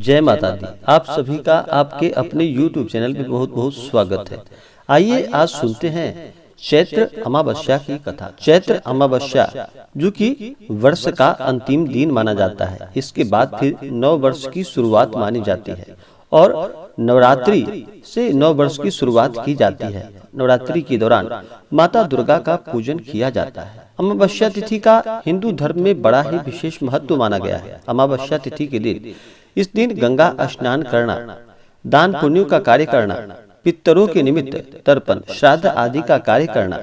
जय माता दी। आप सभी का आपके अपने YouTube चैनल में बहुत बहुत स्वागत है। आइए आज सुनते हैं चैत्र अमावस्या की कथा। चैत्र अमावस्या जो कि वर्ष का अंतिम दिन माना जाता है, इसके बाद फिर नव वर्ष की शुरुआत मानी जाती है और नवरात्रि से नव वर्ष की शुरुआत की जाती है। नवरात्रि के दौरान माता दुर्गा का पूजन किया जाता है। अमावस्या तिथि का हिंदू धर्म में बड़ा ही विशेष महत्व माना गया है। अमावस्या तिथि के दिन इस दिन गंगा स्नान करना, दान पुण्यों का कार्य करना, पितरों के निमित्त तर्पण श्राद्ध आदि का कार्य करना,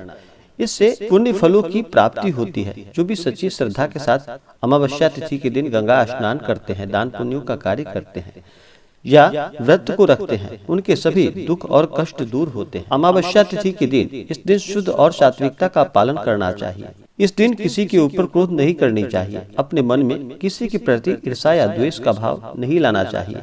इससे पुण्य फलों की प्राप्ति होती है। जो भी सच्ची श्रद्धा के साथ अमावस्या तिथि के दिन गंगा स्नान करते हैं, दान पुण्यों का कार्य करते हैं या व्रत को रखते हैं, उनके सभी दुख और कष्ट दूर होते हैं। अमावस्या तिथि के दिन इस दिन शुद्ध और सात्विकता का पालन करना चाहिए। इस दिन किसी के ऊपर क्रोध नहीं करनी चाहिए। अपने मन में किसी के प्रति ईर्ष्या या द्वेष का भाव नहीं लाना चाहिए।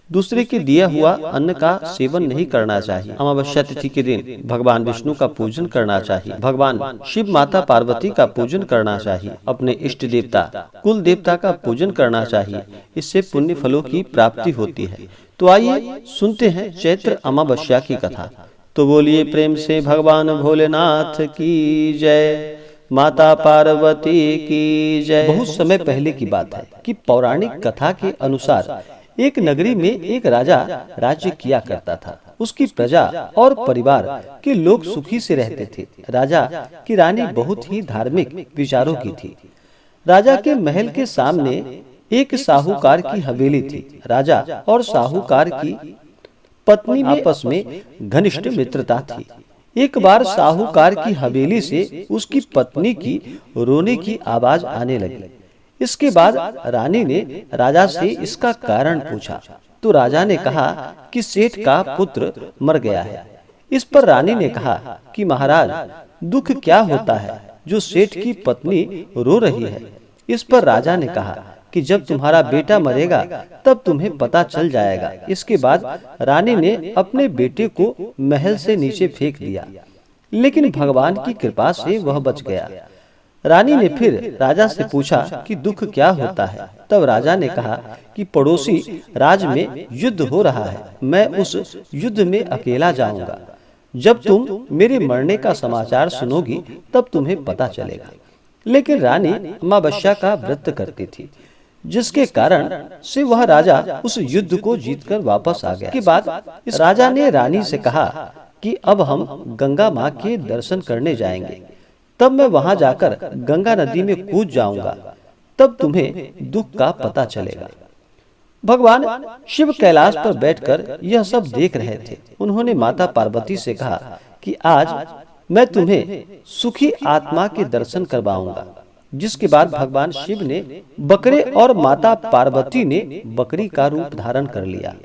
दूसरे के दिया हुआ अन्न का सेवन नहीं करना चाहिए। अमावस्या तिथि के दिन भगवान विष्णु का पूजन करना चाहिए। भगवान शिव माता पार्वती का पूजन करना चाहिए। अपने इष्ट देवता कुल देवता का पूजन करना चाहिए। इससे पुण्य फलों की प्राप्ति होती है। तो आइए सुनते हैं चैत्र अमावस्या की कथा। तो बोलिए प्रेम से भगवान भोलेनाथ की जय, माता पार्वती की जय। बहुत समय पहले की बात है कि पौराणिक कथा के अनुसार एक नगरी में एक राजा राज्य किया करता था। उसकी प्रजा और परिवार के लोग सुखी से रहते थे। राजा की रानी बहुत ही धार्मिक विचारों की थी। राजा के महल के सामने एक साहूकार की हवेली थी। राजा और साहूकार की पत्नी में आपस में घनिष्ठ मित्रता थी। एक बार साहूकार की हवेली से उसकी पत्नी की रोने की आवाज आने लगी। इसके बाद रानी ने राजा से इसका कारण पूछा तो राजा ने कहा कि सेठ का पुत्र मर गया है। इस पर रानी ने कहा कि महाराज, दुख क्या होता है जो सेठ की पत्नी रो रही है। इस पर राजा ने कहा कि जब तुम्हारा बेटा मरेगा तब तुम्हें पता चल जाएगा। इसके बाद रानी ने अपने बेटे को महल से नीचे फेंक दिया, लेकिन भगवान की कृपा से वह बच गया। रानी ने फिर राजा से पूछा कि दुख क्या होता है। तब राजा ने कहा कि पड़ोसी राज में युद्ध हो रहा है, मैं उस युद्ध में अकेला जाऊंगा। जब तुम मेरे मरने का समाचार सुनोगी तब तुम्हें पता चलेगा। लेकिन रानी अमावस्या का व्रत करती थी, जिसके कारण से वह राजा उस युद्ध को जीतकर वापस आ गया। के बाद इस राजा ने रानी से कहा कि अब हम गंगा माँ के दर्शन करने जाएंगे। तब मैं वहां जाकर गंगा नदी में कूद जाऊंगा, तब तुम्हें दुख का पता चलेगा। भगवान शिव कैलाश पर बैठकर यह सब देख रहे थे। उन्होंने माता पार्वती से कहा कि आज मैं तुम्हें सुखी आत्मा के दर्शन करवाऊंगा। जिसके बाद भगवान शिव ने बकरे और माता पार्वती ने बकरी का रूप धारण कर लिया।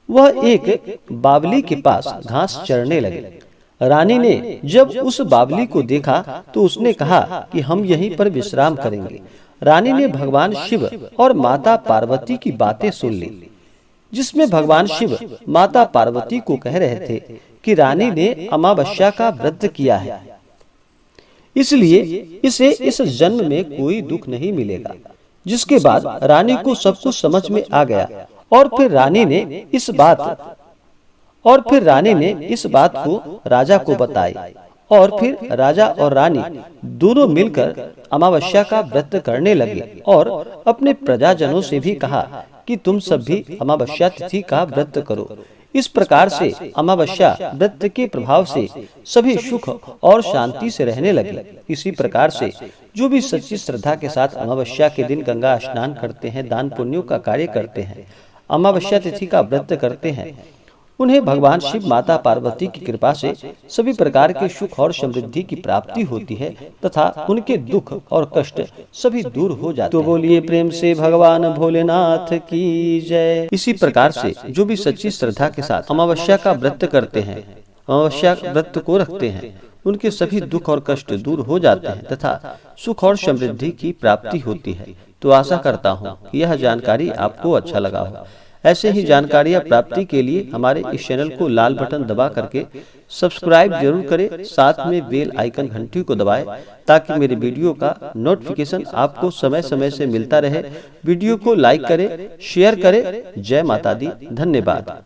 वह एक बावली के पास घास चरने लगे। रानी ने जब उस बावली को देखा तो उसने कहा कि हम यहीं पर विश्राम करेंगे। रानी ने भगवान शिव और माता पार्वती की बातें सुन ली, जिसमें भगवान शिव माता पार्वती को कह रहे थे कि रानी ने अमावस्या का व्रत किया है, इसलिए इसे इस जन्म में कोई दुख नहीं मिलेगा। जिसके बाद रानी को सब कुछ समझ में आ गया और फिर रानी ने इस बात को राजा को बताई और फिर राजा और रानी दोनों मिलकर अमावस्या का व्रत करने लगे और अपने प्रजाजनों से भी कहा कि तुम सब भी अमावस्या तिथि का व्रत करो। इस प्रकार से अमावस्या व्रत के प्रभाव से सभी सुख और शांति से रहने लगे। इसी प्रकार से जो भी सच्ची श्रद्धा के साथ अमावस्या के दिन गंगा स्नान करते हैं, दान पुण्यों का कार्य करते हैं, अमावस्या तिथि का व्रत करते हैं, उन्हें भगवान शिव माता पार्वती की कृपा से सभी प्रकार के सुख और समृद्धि की प्राप्ति होती है तथा उनके दुख और कष्ट सभी दूर हो जाते हैं। तो बोलिए प्रेम से भगवान भोलेनाथ की जय। इसी प्रकार से जो भी सच्ची श्रद्धा के साथ अमावस्या का व्रत करते हैं, अमावस्या व्रत को रखते हैं, उनके सभी दुख और कष्ट दूर हो जाते हैं तथा सुख और समृद्धि की प्राप्ति होती है। तो आशा करता हूँ कि यह जानकारी आपको अच्छा लगा हो। ऐसे ही जानकारियां प्राप्ति के लिए हमारे इस चैनल को लाल बटन दबा करके सब्सक्राइब जरूर करें, साथ में बेल आइकन घंटी को दबाएं ताकि मेरे वीडियो का नोटिफिकेशन आपको समय समय से मिलता रहे। वीडियो को लाइक करें, शेयर करें। जय माता दी। धन्यवाद।